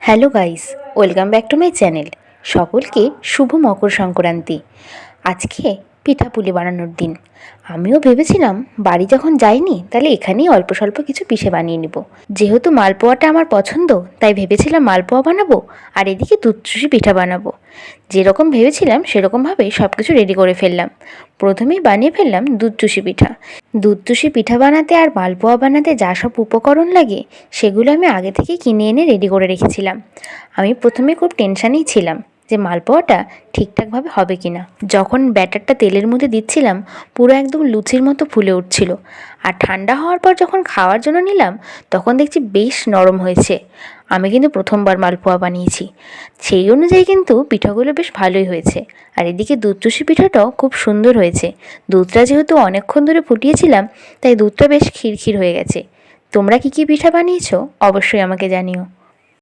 Hello guys, welcome back to my channel. সকলকে শুভ মকর সংক্রান্তি। আজকে পিঠাপুলি বানানোর দিন। আমিও ভেবেছিলাম বাড়ি যখন যাইনি তাহলে এখানেই অল্প স্বল্প কিছু পিঠে বানিয়ে নিব। যেহেতু মালপোয়াটা আমার পছন্দ, তাই ভেবেছিলাম মালপোয়া বানাবো আর এদিকে দুধচুষি পিঠা বানাবো। যেরকম ভেবেছিলাম সেরকমভাবে সব কিছু রেডি করে ফেললাম। প্রথমেই বানিয়ে ফেললাম দুধচুষি পিঠা। দুধচুষি পিঠা বানাতে আর মালপোয়া বানাতে যা সব উপকরণ লাগে সেগুলো আমি আগে থেকে কিনে এনে রেডি করে রেখেছিলাম। আমি প্রথমে খুব টেনশানেই ছিলাম যে মালপোয়াটা ঠিকঠাকভাবে হবে কি না। যখন ব্যাটারটা তেলের মধ্যে দিচ্ছিলাম পুরো একদম লুচির মতো ফুলে উঠছিল, আর ঠান্ডা হওয়ার পর যখন খাওয়ার জন্য নিলাম তখন দেখছি বেশ নরম হয়েছে। আমি কিন্তু প্রথমবার মালপোয়া বানিয়েছি, সেই অনুযায়ী কিন্তু পিঠাগুলো বেশ ভালোই হয়েছে। আর এদিকে দুধচুষি পিঠাটাও খুব সুন্দর হয়েছে। দুধটা যেহেতু অনেকক্ষণ ধরে ফুটিয়েছিলাম তাই দুধটা বেশ ক্ষীরক্ষীর হয়ে গেছে। তোমরা কী কী পিঠা বানিয়েছো অবশ্যই আমাকে জানিও।